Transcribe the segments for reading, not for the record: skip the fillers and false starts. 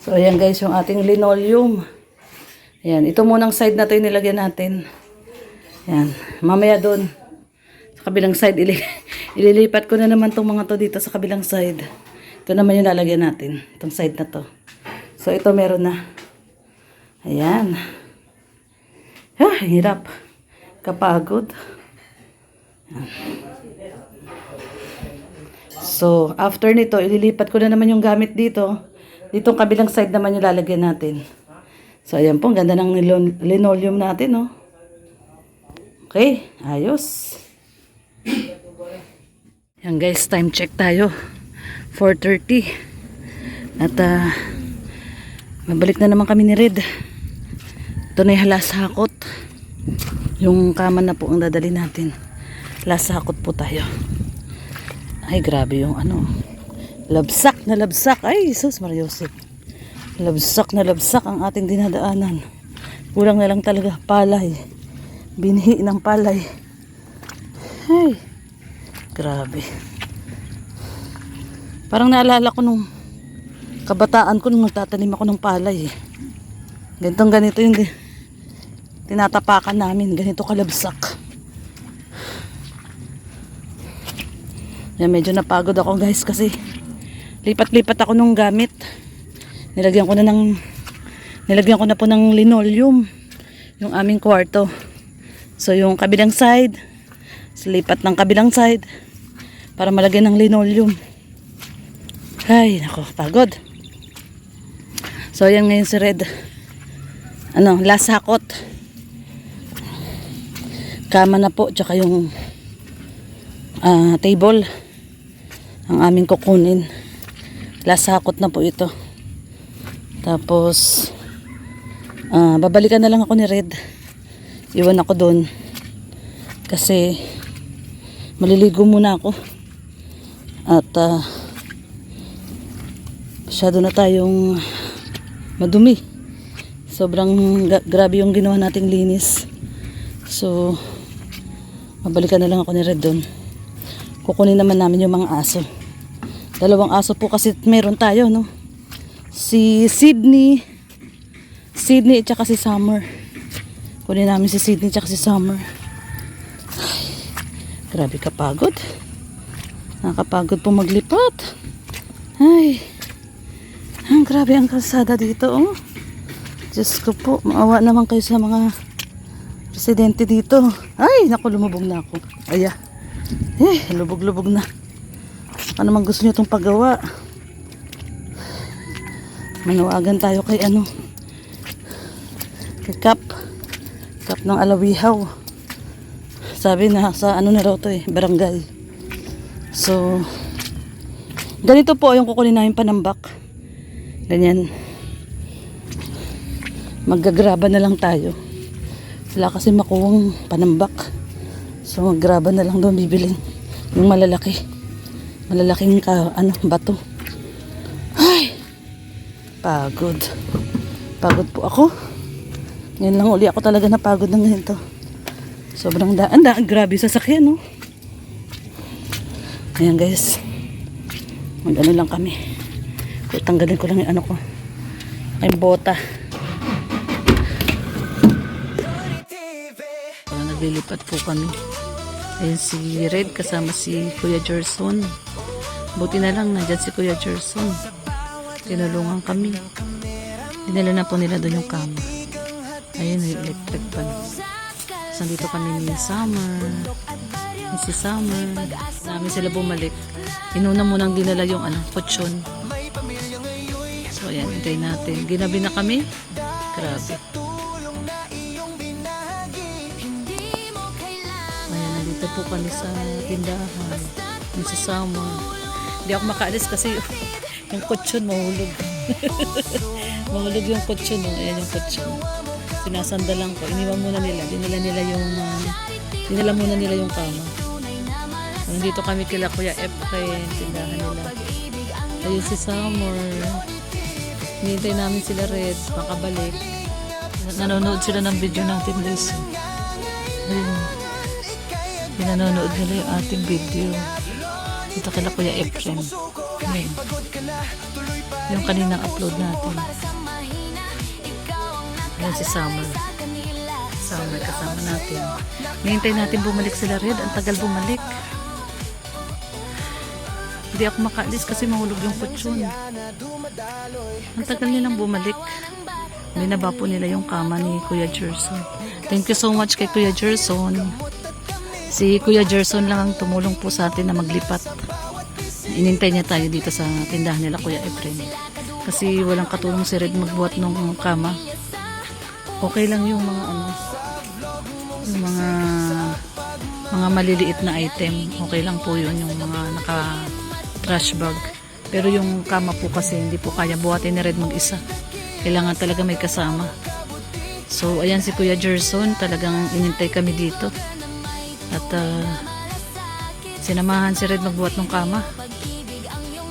So, ayan guys, yung ating linoleum. Ayan, ito munang side na ito yung nilagyan natin. Ayan, mamaya doon. Sa kabilang side, ililipat ko na naman itong mga to dito sa kabilang side. Ito naman yung lalagyan natin. Itong side na to. So, ito meron na. Ayan. Hirap. Kapagod. Ayan. So, after nito, ililipat ko na naman yung gamit dito. Ditong kabilang side naman yung lalagyan natin. So, ayan po. Ang ganda ng linoleum natin, no? Okay. Ayos. Yan guys, time check tayo. 4:30. At, mabalik na naman kami ni Red. Ito na yung halasakot. Yung kama na po ang dadali natin. Halasakot po tayo. Ay, grabe yung ano. Labsak na labsak. Ay, Jesus Mariosip. Labsak na labsak ang ating dinadaanan. Kulang na lang talaga palay. Binhi ng palay. Ay, grabe. Parang naalala ko nung kabataan ko nung nagtatanim ako ng palay. Ganito yung tinatapakan namin. Ganito kalabsak. Yan, medyo napagod ako guys kasi lipat-lipat ako nung gamit. Nilagyan ko na po ng linoleum yung aming kwarto. So yung kabilang side, lipat ng kabilang side para malagyan ng linoleum. Ay, nako, pagod. So yan ngayon si Red. Last hakot. Kama na po, tsaka yung table ang aming kukunin. Last hakot na po ito. Tapos babalikan na lang ako ni Red. Iwan ako doon kasi maliligo muna ako at masyado na tayong madumi. Sobrang grabe yung ginawa nating linis. So mabalikan na lang ako ni Red doon. Kukunin naman namin yung mga aso. 2 aso po kasi meron tayo, no? Si Sydney at saka si Summer. Kunin namin si Sydney at saka si Summer. Ay, grabe kapagod. Nakakapagod po maglipat. Ay, grabe ang kalsada dito, oh. Diyos ko po, maawa naman kayo sa mga residente dito. Ay, naku, lumubog na ako. Aya. Lubog-lubog na. Ano naman gusto nyo itong paggawa? Manawagan tayo kay kay Kap ng Alawihaw. Sabi na sa na raw to barangay. So ganito po yung kukunin namin panambak. Ganyan. Maggagraba na lang tayo. Wala kasi makuwang panambak. So maggraba na lang doon bibilin yung malalaking bato. Ay, pagod po ako. Ngayon lang uli ako talaga napagod ng ganito. Sobrang grabe sasakyan, no? Ayan guys, lang kami. Tanggalin ko lang yung ko, yung bota. Naglilipat po kami. Ayan si Red kasama si Kuya Gerson. Buti na lang nandyan si Kuya Gerson. Tinulungan kami. Dinala na po nila doon yung kama. Ayun, yung electric pan. Nandito kami ni Summer. Si Summer. Namin sila bumalik. Inuna munang dinala yung kutsyon. So ayan, hintayin natin. Ginabi na kami. Grabe. Nandito po kami sa tindahan. Yung si Summer. Hindi ako makaalis kasi yung kutsyon mahulog. Mahulog yung kutsyon. Ayan yung kutsyon. Sinasandalan ko. Iniwan muna nila. Dinala muna nila yung kama. Nandito kami kila Kuya Efren. Tindahan nila. Ayun si Summer. Hinihintay namin sila Red. Makabalik. Nanonood sila ng video natin guys. Ayun. Pinanonood nila yung ating video. Dito kila Kuya Efren. Ayan. Yung kaninang upload natin. Ayan si Summer. Summer kasama natin. Hintay natin bumalik sila Red. Ang tagal bumalik. Hindi ako makaalis kasi mahulog yung kutsyon. Ang tagal nilang bumalik. Binaba po nila yung kama ni Kuya Gerson. Thank you so much kay Kuya Gerson. Si Kuya Gerson lang ang tumulong po sa atin na maglipat. Inintay niya tayo dito sa tindahan nila Kuya Efren. Kasi walang katulong si Red magbuhat ng kama. Okay lang yung mga yung mga maliliit na item. Okay lang po yun, yung mga naka trash bag. Pero yung kama po kasi hindi po kaya buhatin ni Red mag-isa. Kailangan talaga may kasama. So ayan si Kuya Gerson, talagang inintay kami dito. At sinamahan si Red magbuhat ng kama.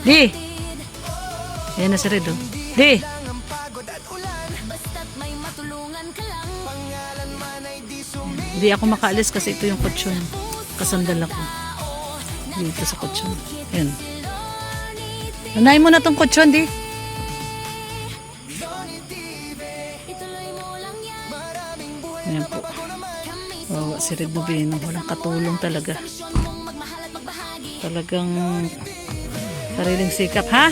Di! Ayan na si Red, oh. Di! Hindi ako makaalis kasi ito yung kutsyon. Kasandal ako. Dito sa kutsyon. Ayan. Unahin mo na tong kutsyon, di. Ayan po. Wawa si Red Noveno. Walang katulong talaga. Talagang sariling sikap, ha?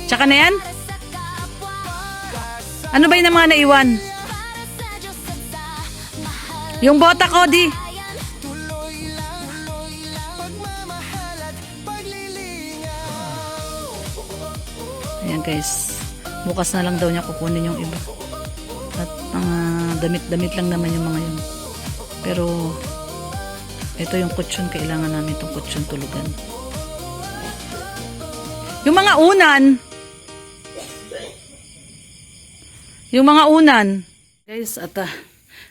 Tsaka na yan? Ano ba yun ang mga naiwan? Yung bota ko, di. Ayan guys. Bukas na lang daw niya kukunin yung iba. At damit-damit lang naman yung mga yun. Pero ito yung kutsyon. Kailangan namin itong kutsyon tulugan. Yung mga unan. Yung mga unan. Guys, at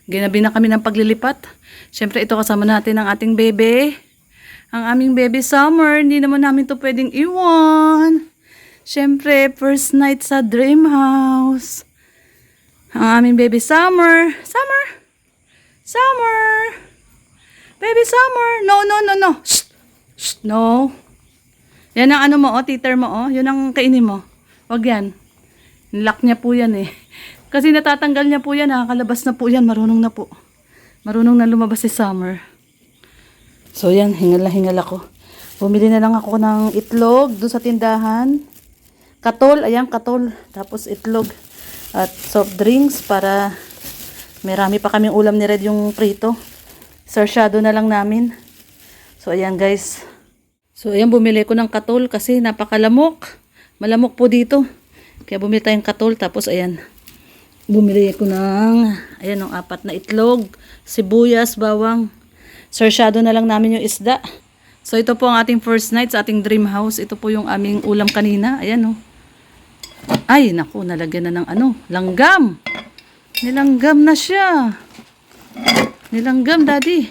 ginabi na kami ng paglilipat. Siyempre ito kasama natin ang ating bebe. Ang aming baby Summer. Hindi naman namin to pwedeng iwan. Siyempre, first night sa dream house. Ang aming baby Summer. Summer! Summer! Baby Summer! No, no, no, no. Shh! Shh! No. Yan ang ano mo, oh, teeter mo, oh. Yun ang kainin mo. Wag yan. Lock niya po yan, eh. Kasi natatanggal niya po yan, nakakalabas na po yan. Marunong na po. Marunong na lumabas si Summer. So, yan. Hingal na hingal ako. Bumili na lang ako ng itlog doon sa tindahan. Katol, ayan, katol. Tapos itlog at soft drinks para marami pa kaming ulam ni Red yung prito. Sarsyado na lang namin. So, ayan guys. So, ayan, bumili ko ng katol kasi napakalamok. Malamok po dito. Kaya bumili tayong katol. Tapos, ayan. Bumili ko ng, ayan, ng 4 na itlog, sibuyas, bawang. Sarsyado na lang namin yung isda. So, ito po ang ating first night sa ating dream house. Ito po yung aming ulam kanina. Ayan, oh. Ay, naku, nalagyan na ng langgam. Nilanggam na siya. Nilanggam, daddy.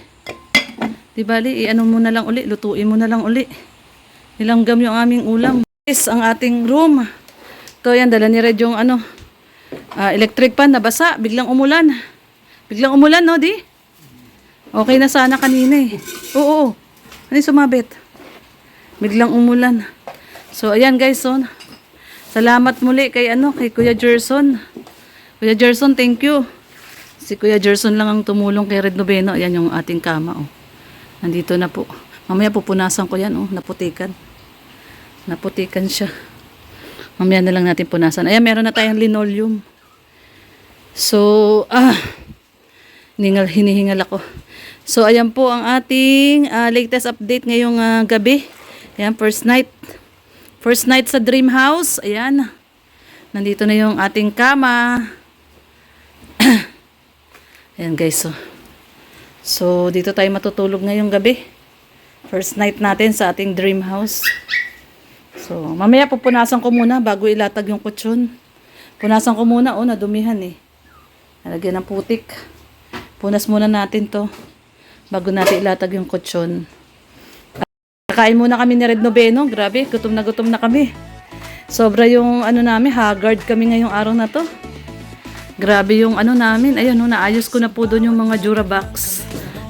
Di bali, ano mo na lang uli, lutuin mo na lang uli. Nilanggam yung aming ulam. Guys, ang ating room. Ito yan, dala ni Red yung electric pan, nabasa. Biglang umulan. Biglang umulan, no, di? Okay na sana kanina eh. Oo. Ano yung sumabit? Biglang umulan. So, ayan guys, so. Salamat muli kay Kuya Gerson. Kuya Gerson, thank you. Si Kuya Gerson lang ang tumulong kay Red Noveno. Ayan yung ating kama, oh. Nandito na po. Mamaya pupunasan ko yan, oh. Naputikan. Naputikan siya. Mamaya na lang natin punasan. Ayan, meron na tayong linoleum. So, hinihingal ako. So, ayan po ang ating latest update ngayong gabi. Ayan, first night. First night sa dream house. Ayan. Nandito na yung ating kama. Ayan guys. So, dito tayo matutulog ngayong gabi. First night natin sa ating dream house. So, mamaya pupunasan ko muna bago ilatag yung kutsyon. Punasan ko muna. Oh, nadumihan eh. Nalagyan ng putik. Punas muna natin to bago natin ilatag yung kutsyon. Kain muna kami ni Red Noveno. Grabe, gutom na kami. Sobra yung namin, haggard kami ngayong araw na to. Grabe yung namin. Ayun, naayos ko na po doon yung mga Durabox.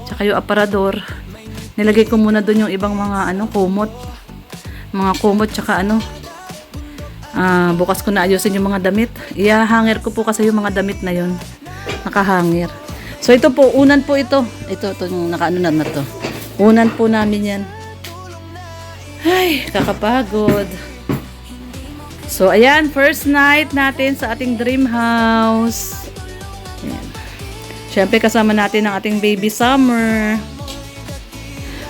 Tsaka yung aparador. Nilagay ko muna doon yung ibang mga kumot. Mga kumot tsaka Bukas ko na ayusin yung mga damit. Hanger ko po kasi yung mga damit na yun. Nakahanger. So ito po, unan po ito. Ito yung nakaano na to. Unan po namin yan. Ay, kakapagod. So ayan, first night natin sa ating dream house. Ayan. Siyempre kasama natin ang ating baby Summer.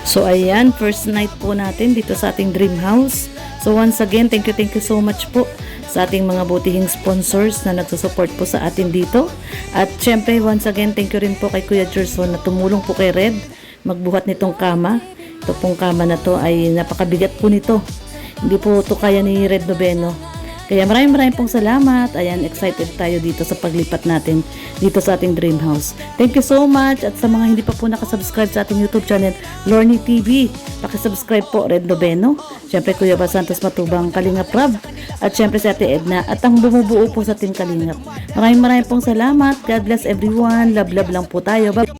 So ayan, first night po natin dito sa ating dream house. So once again, thank you so much po sa ating mga butihing sponsors na nagsusupport po sa atin dito. At syempre, once again, thank you rin po kay Kuya Gerson na tumulong po kay Red magbuhat nitong kama. Ito pong kama na to ay napakabigat po nito. Hindi po ito kaya ni Red Noveno. Kaya maraming pong salamat. Ayan, excited tayo dito sa paglipat natin dito sa ating dream house. Thank you so much. At sa mga hindi pa po nakasubscribe sa ating YouTube channel, Lorny TV, pakisubscribe po, Red Noveno. Siyempre, Kuya Bas Santos Matubang, Kalingap Rab. At siyempre si Ate Edna at ang bumubuo po sa Team Kalingap. Maraming pong salamat. God bless everyone. Love lang po tayo. Bye.